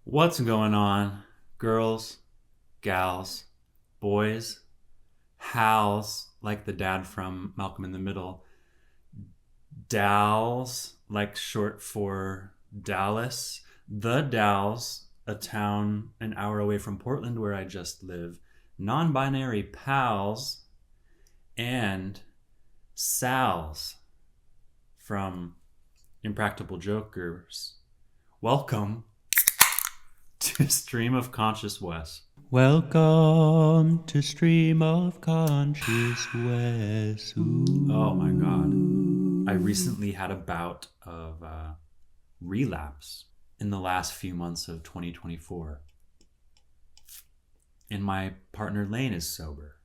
What's going on, girls, gals, boys, hals, like the dad from Malcolm in the Middle, Dals, like short for Dallas, the Dalles, a town an hour away from Portland where I just live, non binary pals, and Sals from Impractical Jokers. Welcome to Stream of Consciousness. Welcome to Stream of Consciousness. Oh my God. I recently had a bout of relapse in the last few months of 2024. And my partner Lane is sober.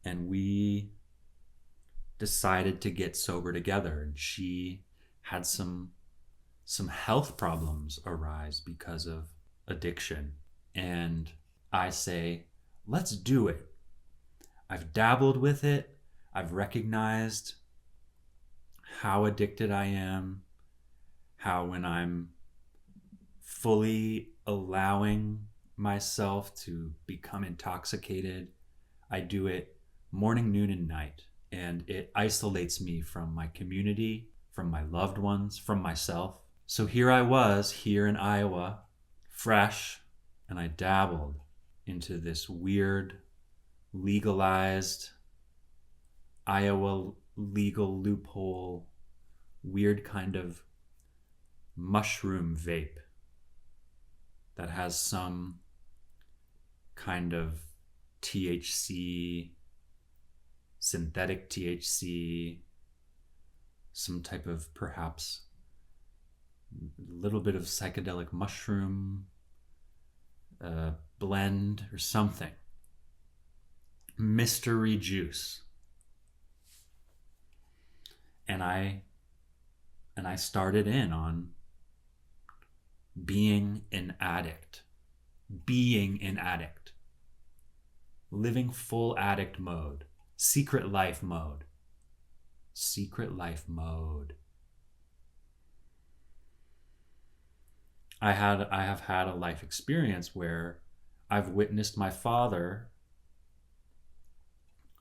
And we decided to get sober together. And she had some health problems arise because of addiction. And I say, let's do it. I've dabbled with it. I've recognized how addicted I am, how when I'm fully allowing myself to become intoxicated, I do it morning, noon, and night. And it isolates me from my community, from my loved ones, from myself. So here I was, here in Iowa, fresh, and I dabbled into this weird, legalized Iowa legal loophole, weird kind of mushroom vape that has some kind of THC, synthetic THC, some type of perhaps a little bit of psychedelic mushroom blend or something. Mystery juice. And I started in on being an addict. Living full addict mode. Secret life mode. I have had a life experience where I've witnessed my father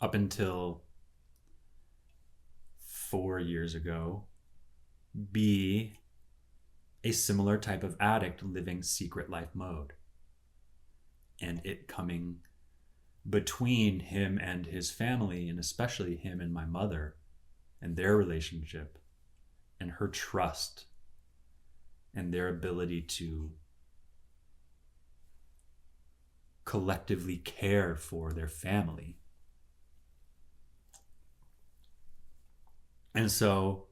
up until 4 years ago be a similar type of addict living secret life mode, and it coming between him and his family, and especially him and my mother and their relationship and her trust and their ability to collectively care for their family. And so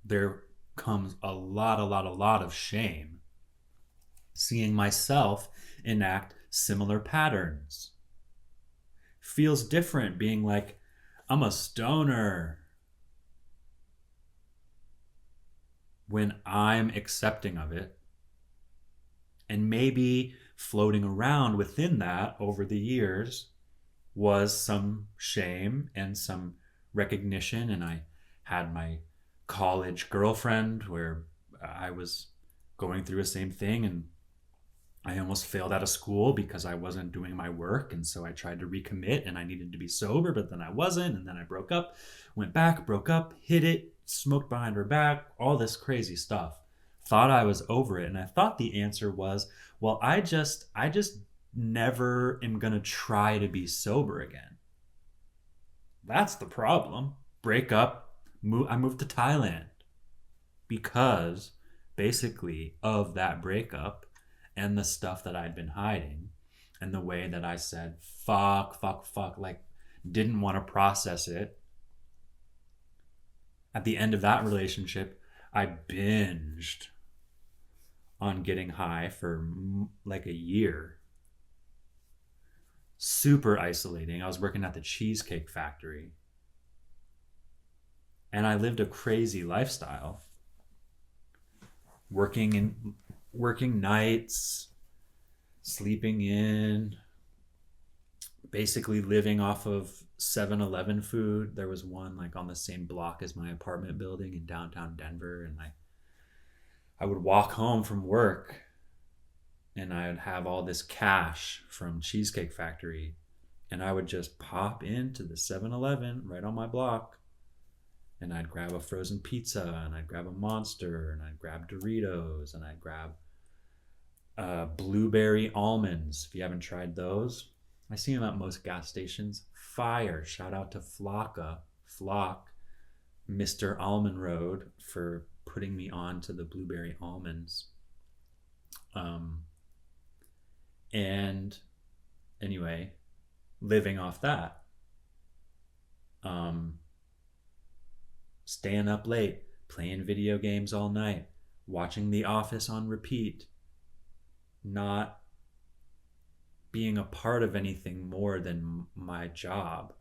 there comes a lot of shame seeing myself enact similar patterns. Feels different being like, I'm a stoner, when I'm accepting of it. And maybe floating around within that over the years was some shame and some recognition. And I had my college girlfriend where I was going through the same thing, and I almost failed out of school because I wasn't doing my work. And so I tried to recommit and I needed to be sober, but then I wasn't. And then I broke up, went back, broke up, hit it, smoked behind her back, all this crazy stuff. Thought I was over it. And I thought the answer was, well, I just never am going to try to be sober again. That's the problem. Break up. I moved to Thailand because basically of that breakup and the stuff that I'd been hiding and the way that I said, fuck, like didn't want to process it. At the end of that relationship, I binged on getting high for like a year. Super isolating. I was working at the Cheesecake Factory. And I lived a crazy lifestyle. Working nights, sleeping in, basically living off of 7-Eleven food. There was one like on the same block as my apartment building in downtown Denver, and I I would walk home from work and I would have all this cash from Cheesecake Factory, and I would just pop into the 7-Eleven right on my block, and I'd grab a frozen pizza, and I'd grab a Monster, and I'd grab Doritos, and I'd grab blueberry almonds. If you haven't tried those, I see them at most gas stations. Fire. Shout out to Flock, Mr. Almond Road, for putting me on to the blueberry almonds. And anyway, living off that. Staying up late, playing video games all night, watching The Office on repeat, not being a part of anything more than my job.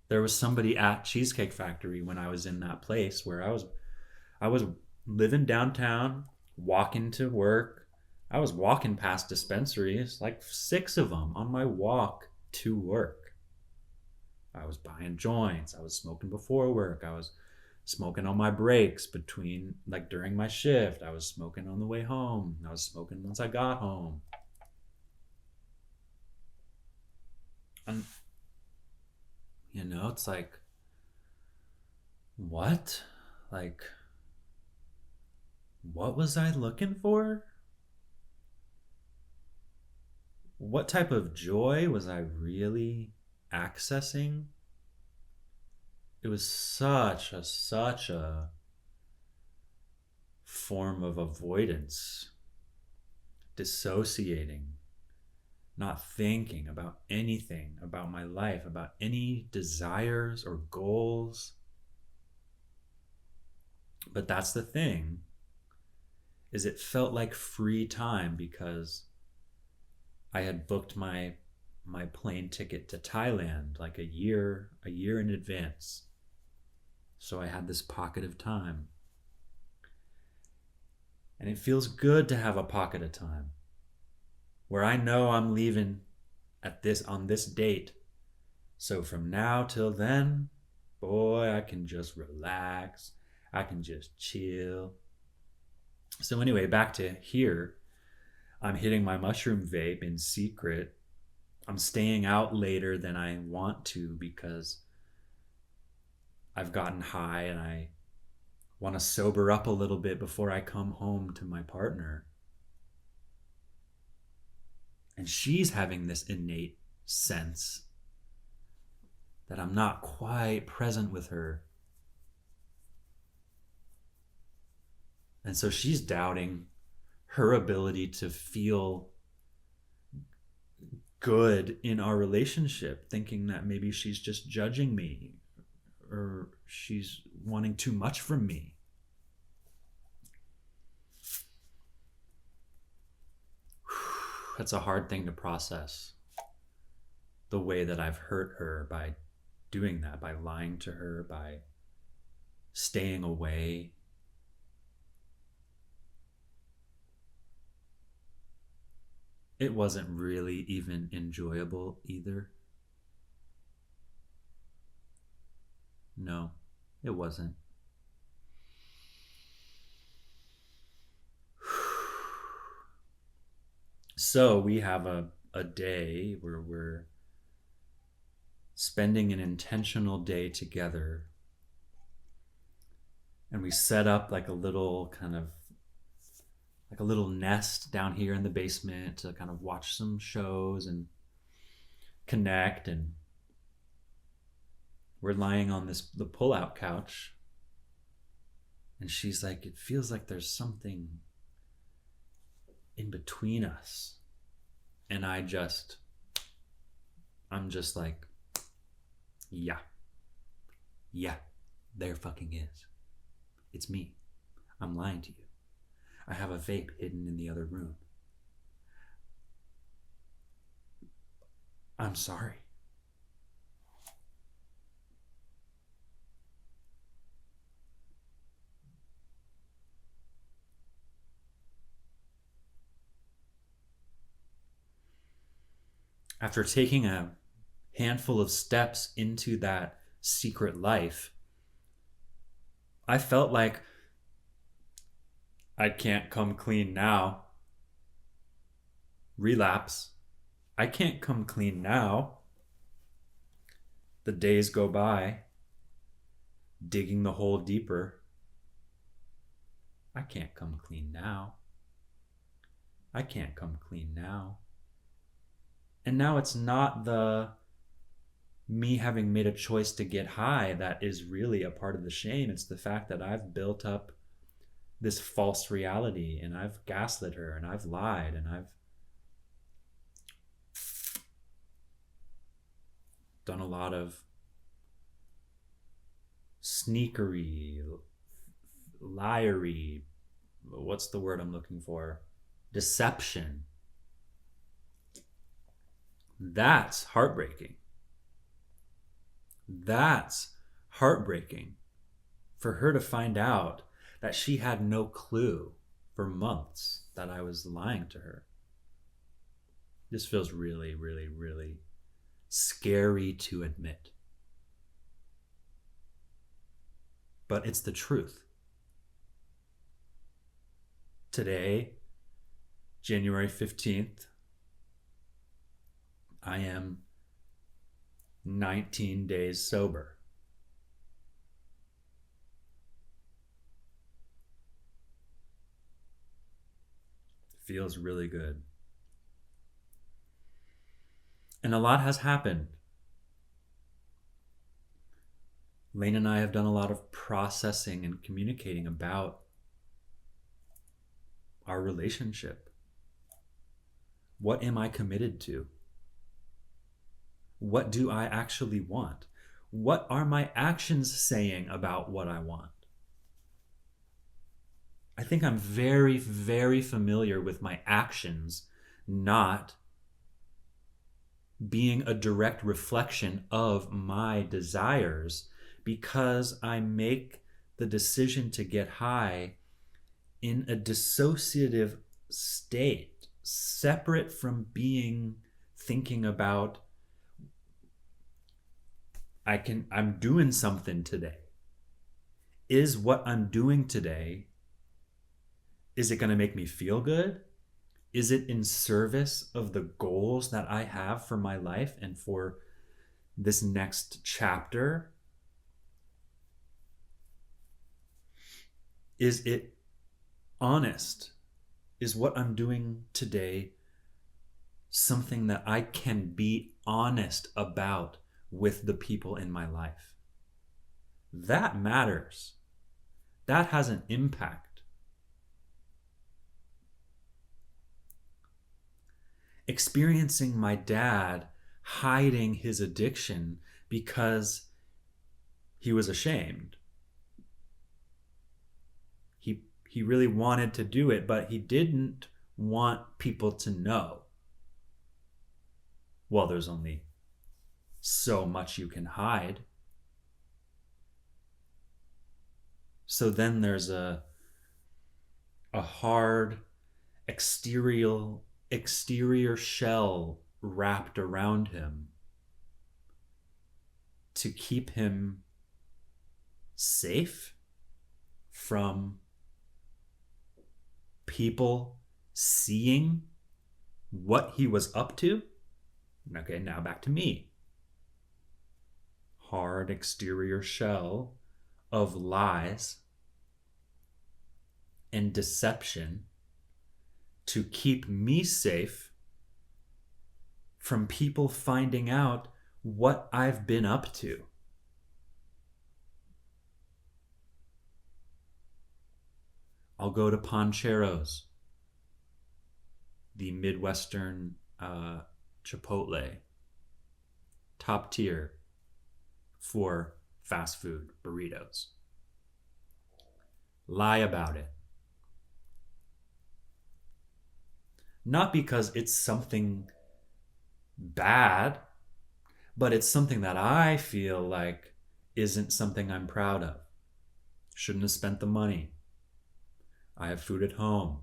There was somebody at Cheesecake Factory when I was in that place where I was living downtown, walking to work. I was walking past dispensaries, like 6 of them on my walk to work. I was buying joints. I was smoking before work. I was smoking on my breaks between, like during my shift. I was smoking on the way home. I was smoking once I got home. And, it's like, what? Like, what was I looking for? What type of joy was I really accessing? It was such a form of avoidance, dissociating, not thinking about anything about my life, about any desires or goals. But that's the thing, is it felt like free time because I had booked my plane ticket to Thailand like a year in advance. So I had this pocket of time. And it feels good to have a pocket of time where I know I'm leaving on this date. So from now till then, boy, I can just relax. I can just chill. So anyway, back to here. I'm hitting my mushroom vape in secret. I'm staying out later than I want to because I've gotten high and I want to sober up a little bit before I come home to my partner. And she's having this innate sense that I'm not quite present with her. And so she's doubting her ability to feel good in our relationship, thinking that maybe she's just judging me or she's wanting too much from me. That's a hard thing to process. The way that I've hurt her by doing that, by lying to her, by staying away. It wasn't really even enjoyable either. No, it wasn't. So we have a day where we're spending an intentional day together. And we set up like a little nest down here in the basement to kind of watch some shows and connect. And we're lying on the pull-out couch. And she's like, it feels like there's something in between us. And I'm just like, yeah, there fucking is. It's me. I'm lying to you. I have a vape hidden in the other room. I'm sorry. After taking a handful of steps into that secret life, I felt like I can't come clean now. Relapse. I can't come clean now. The days go by, digging the hole deeper. I can't come clean now. I can't come clean now. And now it's not the me having made a choice to get high that is really a part of the shame. It's the fact that I've built up this false reality and I've gaslit her and I've lied and I've done a lot of sneakery, liary, what's the word I'm looking for? Deception. That's heartbreaking. That's heartbreaking for her to find out that she had no clue for months that I was lying to her. This feels really, really, really scary to admit. But it's the truth. Today, January 15th, I am 19 days sober. Feels really good. And a lot has happened. Lane and I have done a lot of processing and communicating about our relationship. What am I committed to? What do I actually want? What are my actions saying about what I want? I think I'm very, very familiar with my actions not being a direct reflection of my desires, because I make the decision to get high in a dissociative state, separate from thinking about I'm doing something today. Is what I'm doing today, is it going to make me feel good? Is it in service of the goals that I have for my life and for this next chapter? Is it honest? Is what I'm doing today something that I can be honest about with the people in my life? That matters. That has an impact. Experiencing my dad hiding his addiction because he was ashamed. He really wanted to do it, but he didn't want people to know. Well, there's only so much you can hide. So then there's a hard exterior shell wrapped around him to keep him safe from people seeing what he was up to. Okay, now back to me. Hard exterior shell of lies and deception to keep me safe from people finding out what I've been up to. I'll go to Pancheros, the Midwestern Chipotle, top tier for fast food burritos. Lie about it. Not because it's something bad, but it's something that I feel like isn't something I'm proud of. Shouldn't have spent the money. I have food at home.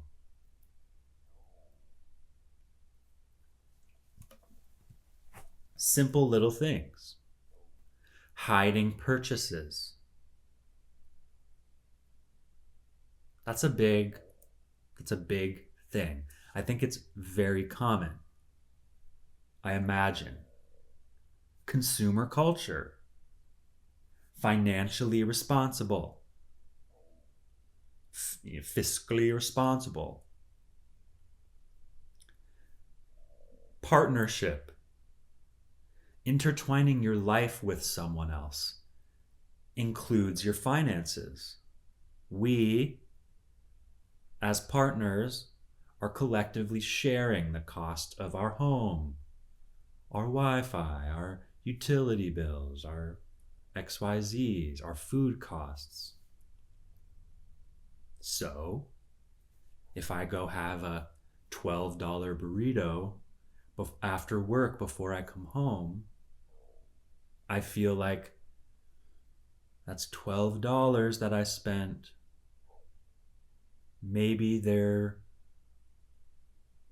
Simple little things. Hiding purchases. That's a big thing. I think it's very common. I imagine consumer culture, financially responsible, fiscally responsible, partnership, intertwining your life with someone else includes your finances. We, as partners, are collectively sharing the cost of our home, our Wi-Fi, our utility bills, our XYZs, our food costs. So, if I go have a $12 burrito after work before I come home, I feel like that's $12 that I spent. Maybe there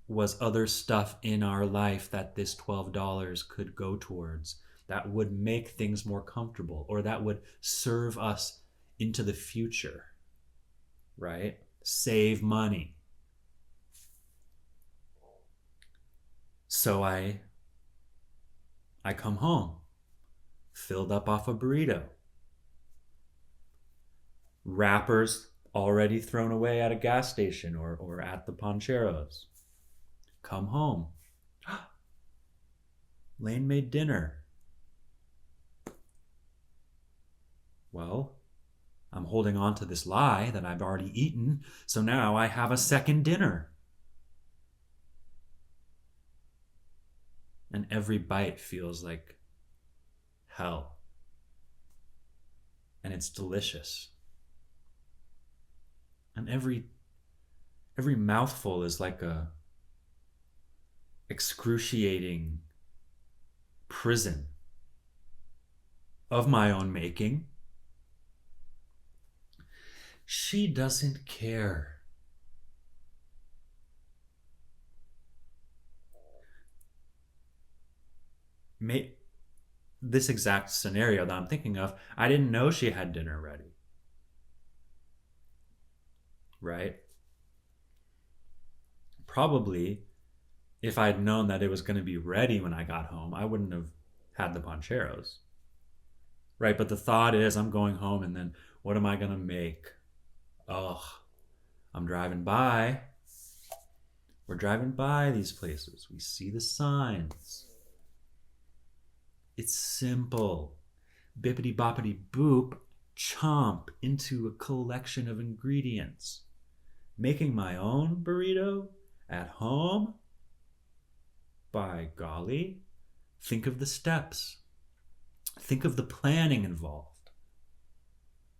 was other stuff in our life that this $12 could go towards that would make things more comfortable or that would serve us into the future, right? Save money. So I come home filled up off a burrito. Wrappers already thrown away at a gas station or at the Poncheros. Come home. Lane made dinner. Well, I'm holding on to this lie that I've already eaten, so now I have a second dinner. And every bite feels like hell. And it's delicious. And every mouthful is like a excruciating prison of my own making. She doesn't care. This exact scenario that I'm thinking of, I didn't know she had dinner ready. Right? Probably, if I'd known that it was going to be ready when I got home, I wouldn't have had the Poncheros. Right? But the thought is, I'm going home and then what am I going to make? Oh, I'm driving by. We're driving by these places. We see the signs. It's simple. Bippity boppity boop, chomp into a collection of ingredients. Making my own burrito at home? By golly, think of the steps. Think of the planning involved.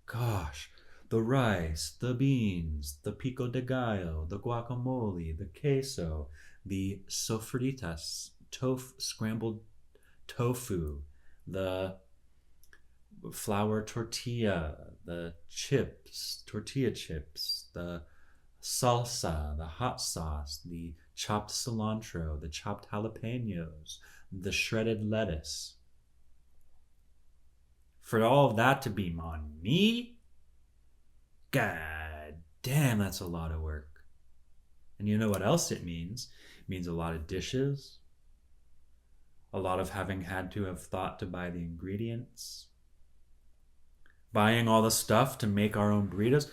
Gosh, the rice, the beans, the pico de gallo, the guacamole, the queso, the sofritas, scrambled tofu, the flour tortilla, the tortilla chips, the salsa, the hot sauce, the chopped cilantro, the chopped jalapenos, the shredded lettuce. For all of that to be on me, god damn, that's a lot of work. And you know what else it means? It means a lot of dishes, a lot of having had to have thought to buy the ingredients, buying all the stuff to make our own burritos.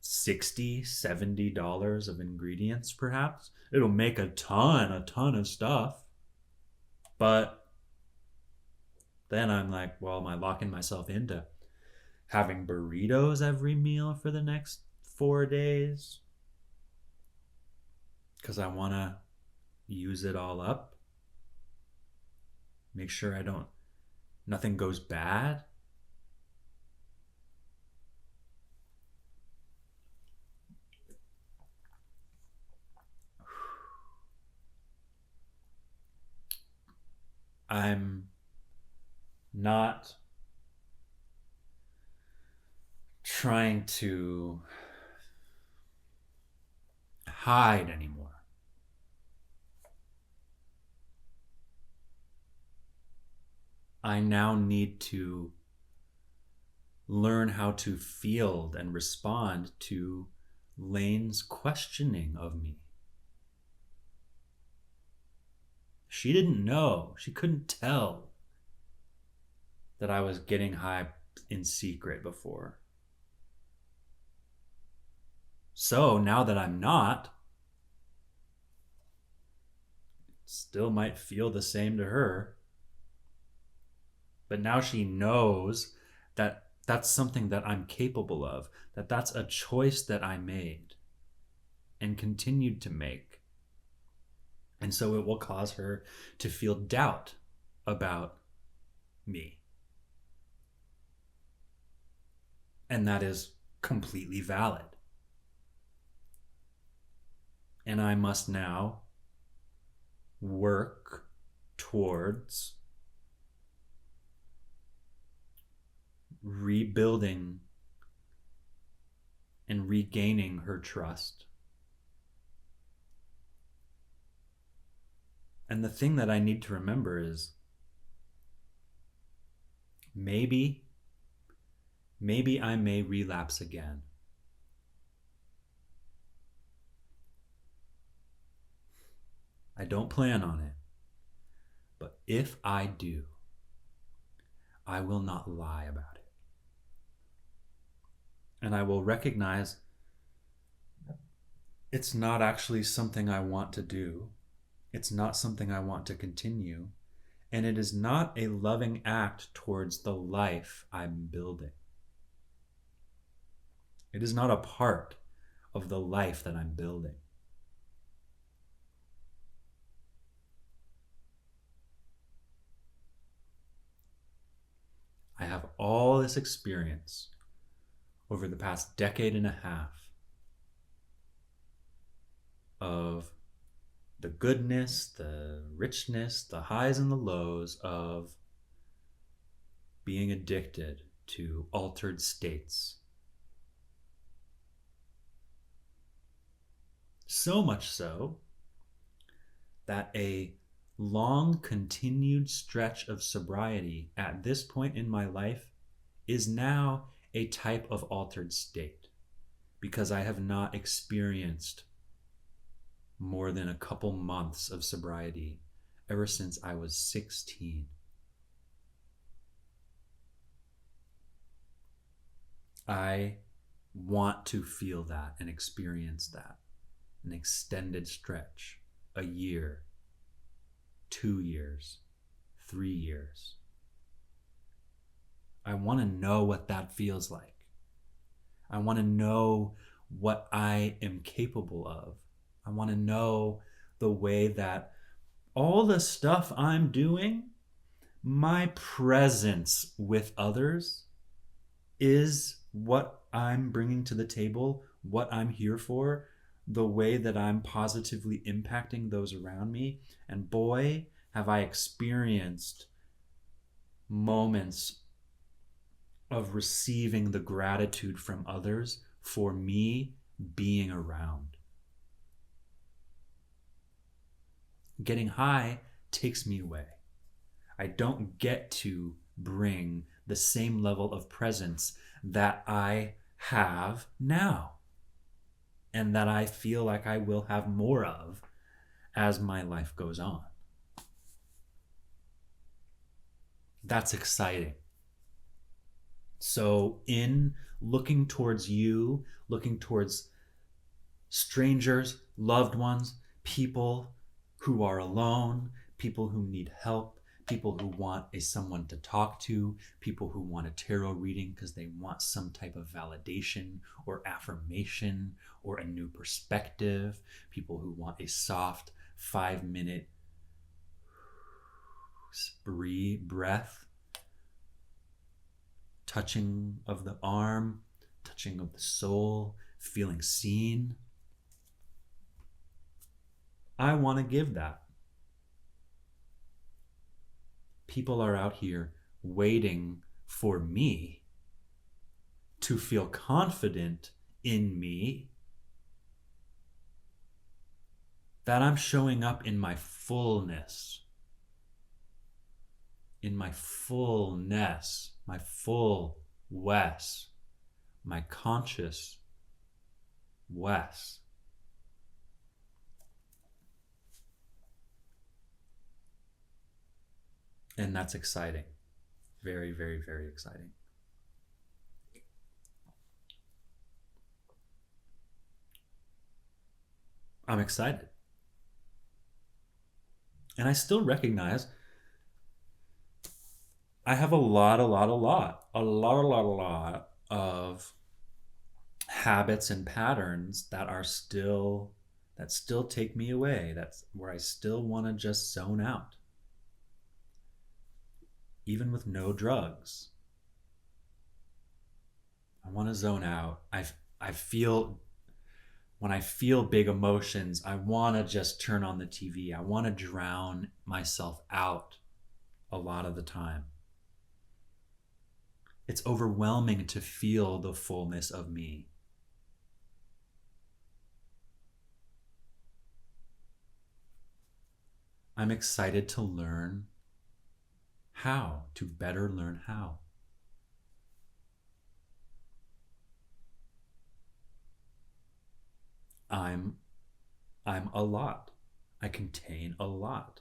$60-$70 of ingredients, perhaps. It'll make a ton of stuff. But then I'm like, well, am I locking myself into having burritos every meal for the next 4 days? Because I want to use it all up. Make sure nothing goes bad. I'm not trying to hide anymore. I now need to learn how to field and respond to Lane's questioning of me. She didn't know. She couldn't tell that I was getting high in secret before. So now that I'm not, still might feel the same to her. But now she knows that that's something that I'm capable of, that that's a choice that I made and continued to make. And so it will cause her to feel doubt about me. And that is completely valid. And I must now work towards rebuilding and regaining her trust. And the thing that I need to remember is maybe I may relapse again. I don't plan on it. But if I do, I will not lie about it. And I will recognize it's not actually something I want to do. It's not something I want to continue. And it is not a loving act towards the life I'm building. It is not a part of the life that I'm building. I have all this experience over the past decade and a half of the goodness, the richness, the highs and the lows of being addicted to altered states. So much so that a long continued stretch of sobriety at this point in my life is now a type of altered state because I have not experienced more than a couple months of sobriety ever since I was 16. I want to feel that and experience that. An extended stretch, a year, 2 years, 3 years. I want to know what that feels like. I want to know what I am capable of. I want to know the way that all the stuff I'm doing, my presence with others is what I'm bringing to the table, what I'm here for, the way that I'm positively impacting those around me. And boy, have I experienced moments of receiving the gratitude from others for me being around. Getting high takes me away. I don't get to bring the same level of presence that I have now and that I feel like I will have more of as my life goes on. That's exciting. So in looking towards you, looking towards strangers, loved ones, people who are alone, people who need help, people who want someone to talk to, people who want a tarot reading because they want some type of validation or affirmation or a new perspective, people who want a soft 5-minute breath, touching of the arm, touching of the soul, feeling seen. I want to give that. People are out here waiting for me to feel confident in me that I'm showing up in my fullness, my full Wes, my conscious Wes. And that's exciting. Very, very, very exciting. I'm excited. And I still recognize I have a lot of habits and patterns that still take me away. That's where I still want to just zone out, even with no drugs. I want to zone out. I feel when I feel big emotions, I want to just turn on the TV. I want to drown myself out a lot of the time. It's overwhelming to feel the fullness of me. I'm excited to learn how, to better learn how. I'm a lot. I contain a lot.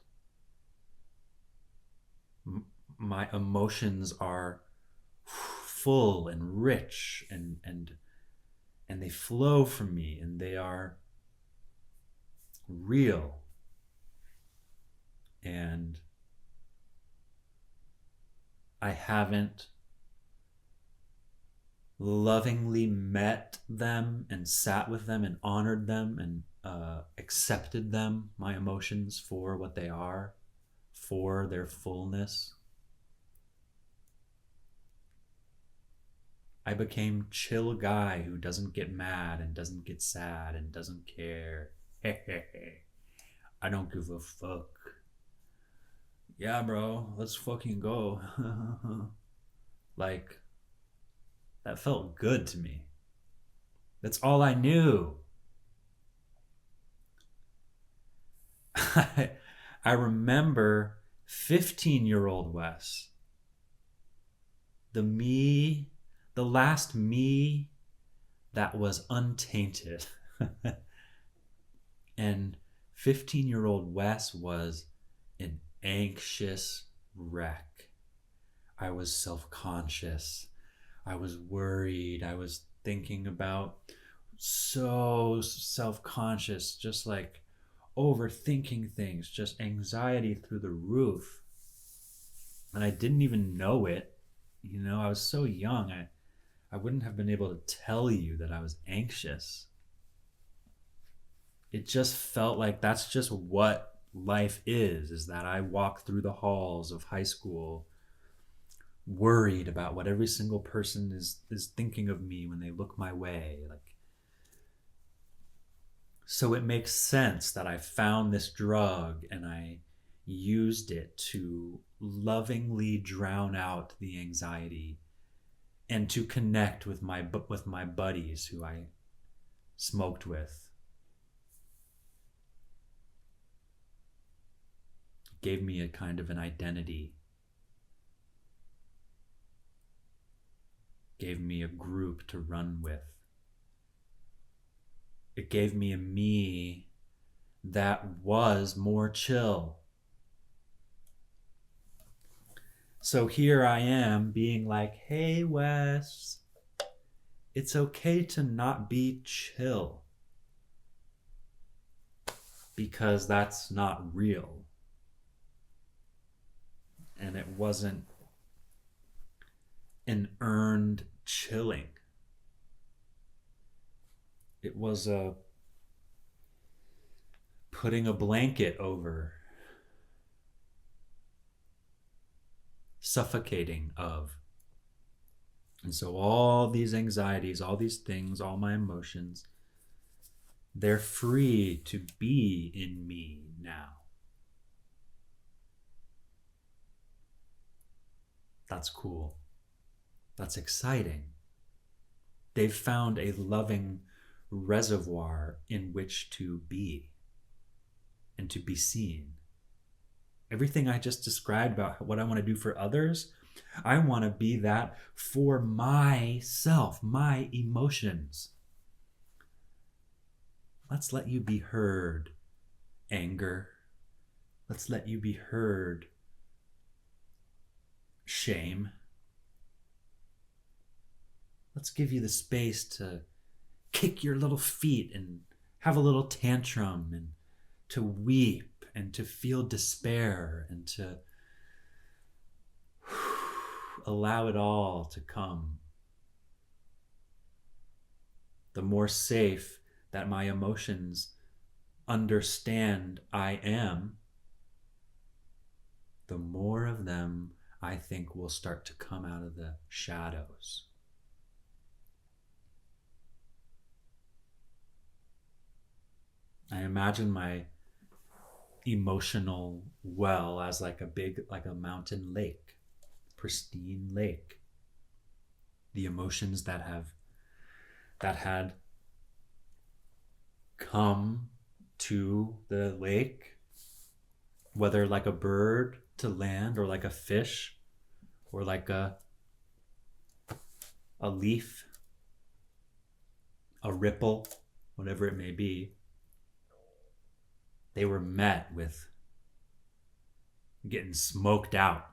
My emotions are full and rich and they flow from me and they are real. And I haven't lovingly met them and sat with them and honored them and accepted them, my emotions, for what they are, for their fullness. I became chill guy who doesn't get mad and doesn't get sad and doesn't care. I don't give a fuck. Yeah, bro, let's fucking go. Like, that felt good to me. That's all I knew. I remember 15-year-old Wes. The last me that was untainted. And 15-year-old Wes was an anxious wreck. I was self-conscious. I was worried. I was thinking about, so self-conscious, just like overthinking things, just anxiety through the roof. And I didn't even know it. I was so young. I wouldn't have been able to tell you that I was anxious. It just felt like that's just what life is that I walk through the halls of high school worried about what every single person is thinking of me when they look my way. So it makes sense that I found this drug and I used it to lovingly drown out the anxiety and to connect with my buddies who I smoked with. It gave me a kind of an identity. Gave me a group to run with. It gave me a me that was more chill. So here I am being like, hey, Wes, it's okay to not be chill because that's not real. And it wasn't an earned chilling. It was a putting a blanket over, suffocating of. And so all these anxieties, all these things, all my emotions, they're free to be in me now. That's cool. That's exciting. They've found a loving reservoir in which to be and to be seen. Everything I just described about what I want to do for others, I want to be that for myself, my emotions. let's let you be heard, anger. Let's let you be heard, shame. Let's give you the space to kick your little feet and have a little tantrum and to weep and to feel despair and to allow it all to come. The more safe that my emotions understand I am, the more of them I think will start to come out of the shadows. I imagine my emotional well as like a mountain lake, pristine lake. The emotions that had come to the lake, whether like a bird to land or like a fish or like a leaf, a ripple, whatever it may be, they were met with getting smoked out.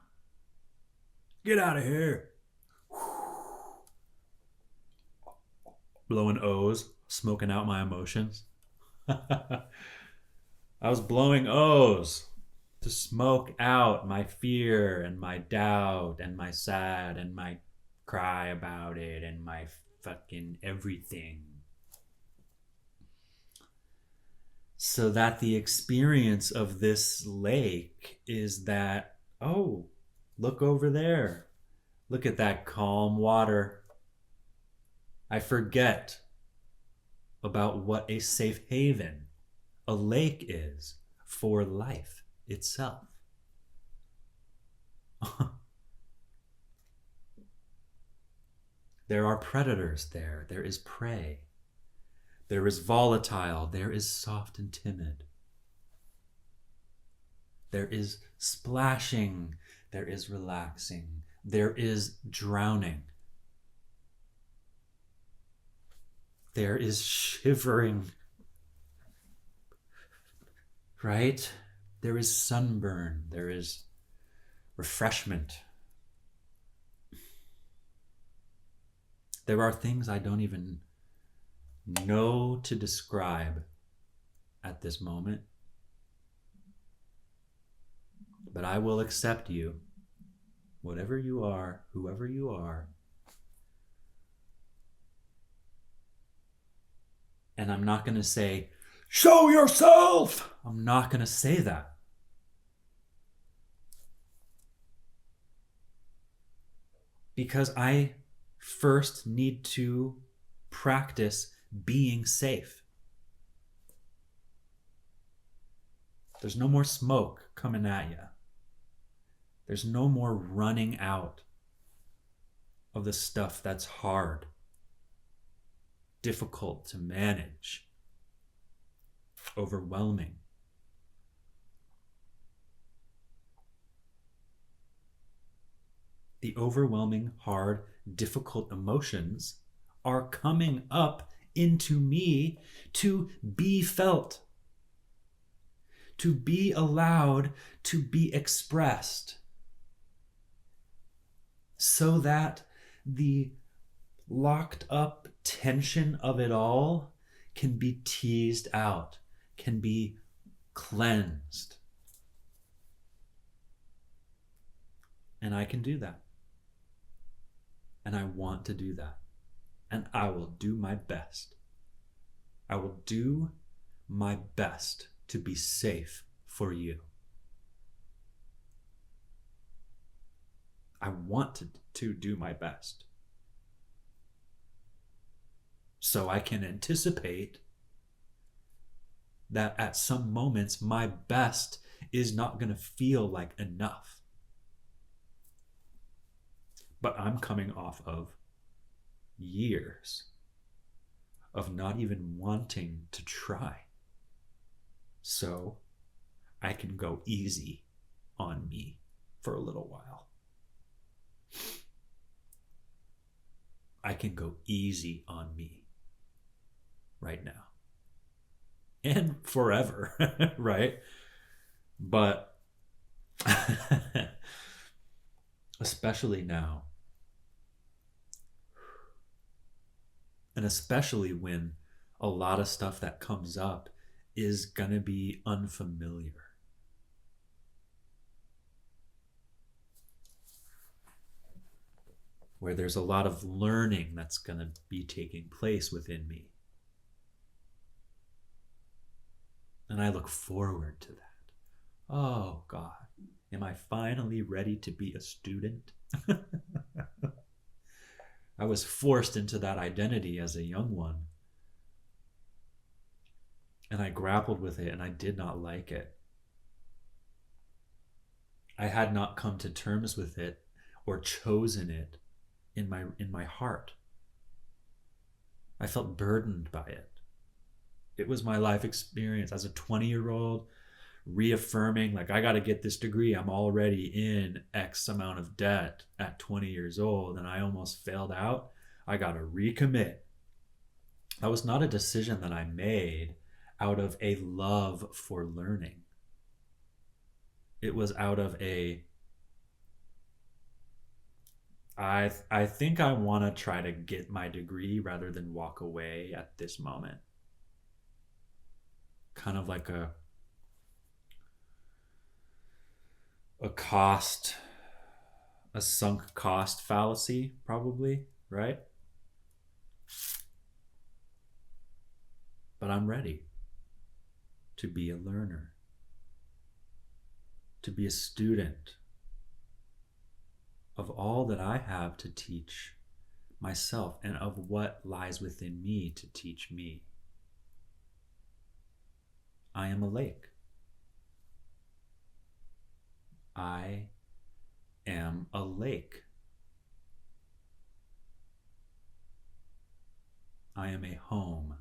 Get out of here. Blowing O's, smoking out my emotions. I was blowing O's to smoke out my fear and my doubt and my sad and my cry about it and my fucking everything. So that the experience of this lake is that, oh, look over there. Look at that calm water. I forget about what a safe haven, a lake is for life itself. There are predators there. There is prey. There is volatile. There is soft and timid. There is splashing. There is relaxing. There is drowning. There is shivering. Right? There is sunburn. There is refreshment. There are things I don't even know to describe at this moment. But I will accept you, whatever you are, whoever you are. And I'm not going to say, show yourself! I'm not going to say that. Because I first need to practice being safe. There's no more smoke coming at you. There's no more running out of the stuff that's hard, difficult to manage, overwhelming. The overwhelming, hard, difficult emotions are coming up into me to be felt, to be allowed to be expressed, so that the locked up tension of it all can be teased out, can be cleansed. And I can do that. And I want to do that. And I will do my best. I will do my best to be safe for you. I want to do my best. So I can anticipate that at some moments my best is not going to feel like enough. But I'm coming off of years of not even wanting to try. So I can go easy on me for a little while. I can go easy on me right now. and forever, right? But especially now, and especially when a lot of stuff that comes up is going to be unfamiliar. Where there's a lot of learning that's going to be taking place within me. And I look forward to that. Oh, God, am I finally ready to be a student? I was forced into that identity as a young one. And I grappled with it, and I did not like it. I had not come to terms with it or chosen it in my heart. I felt burdened by it. It was my life experience as a 20-year-old, reaffirming, like, I got to get this degree. I'm already in X amount of debt at 20 years old, and I almost failed out. I got to recommit. That was not a decision that I made out of a love for learning. It was out of I think I want to try to get my degree rather than walk away at this moment. Kind of like a sunk cost fallacy, probably, right? But I'm ready to be a learner, to be a student of all that I have to teach myself and of what lies within me to teach me. I am a lake. I am a lake. I am a home.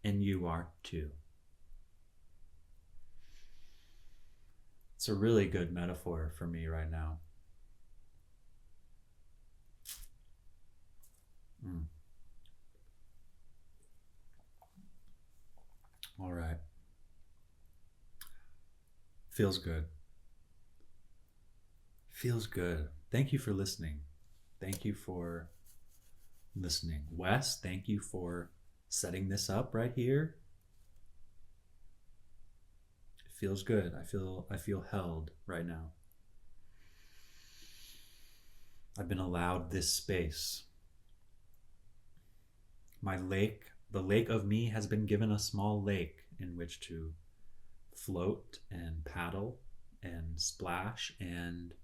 And you are too. It's a really good metaphor for me right now. All right. Feels good. Feels good. Thank you for listening. Thank you for listening. Wes, thank you for setting this up right here. It feels good. I feel held right now. I've been allowed this space. My lake, the lake of me, has been given a small lake in which to float and paddle and splash and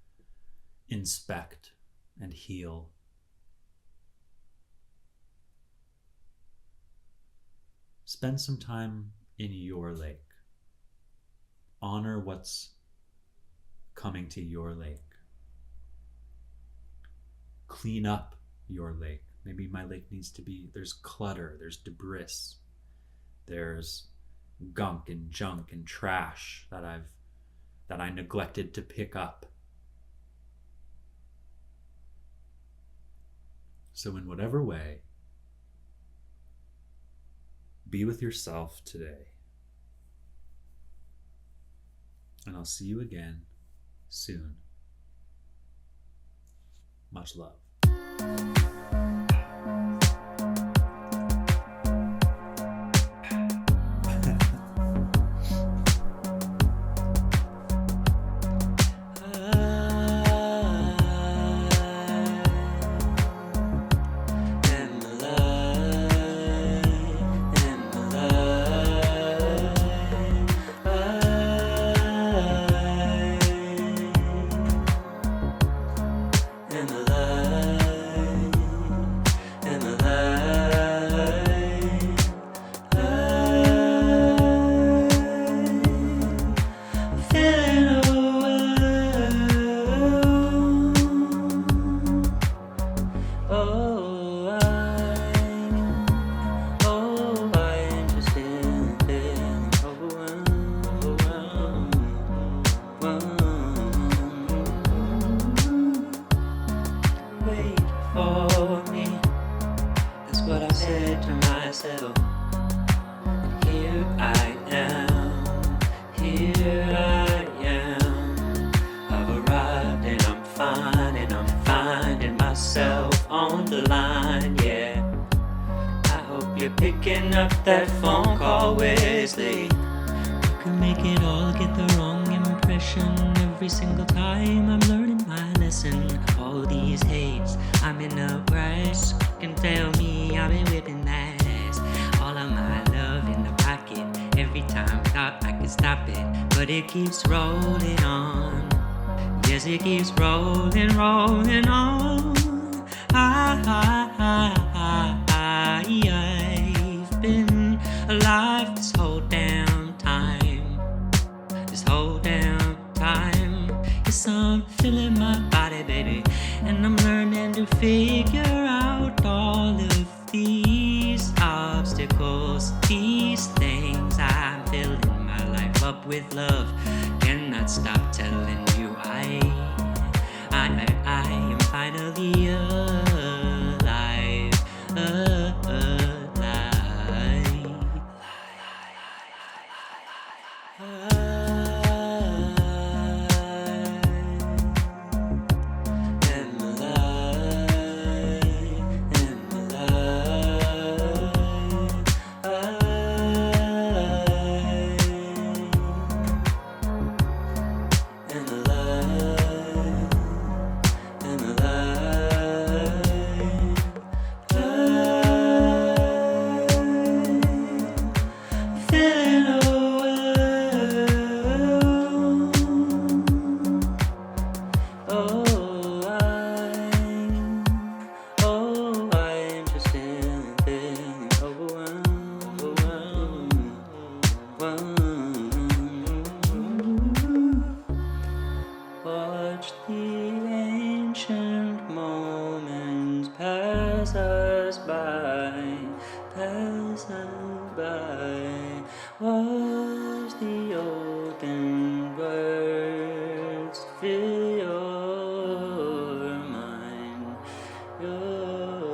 inspect and heal. Spend some time in your lake. Honor what's coming to your lake. Clean up your lake. Maybe my lake needs to be, there's clutter, there's debris, there's gunk and junk and trash that I neglected to pick up. So in whatever way, be with yourself today. And I'll see you again soon. Much love. what I said to myself. And here I am, here I am. I've arrived and I'm fine, and I'm finding myself on the line, yeah. I hope you're picking up that phone call, Wesley. You can make it all, get the wrong impression every single time. I'm learning my lesson. All these hates, I'm in a rush. You can tell me I've been whipping that ass. All of my love in the pocket. Every time thought I could stop it, but it keeps rolling on. Yes, it keeps rolling, rolling on. I've been alive this whole damn time. This whole damn time. Yes, I'm feeling my body, baby, and I'm learning to figure out all of these obstacles, these things. I'm filling my life up with love. Cannot stop telling you I am finally alive, watch the ancient moments pass us by, pass us by. Watch the olden words fill your mind, your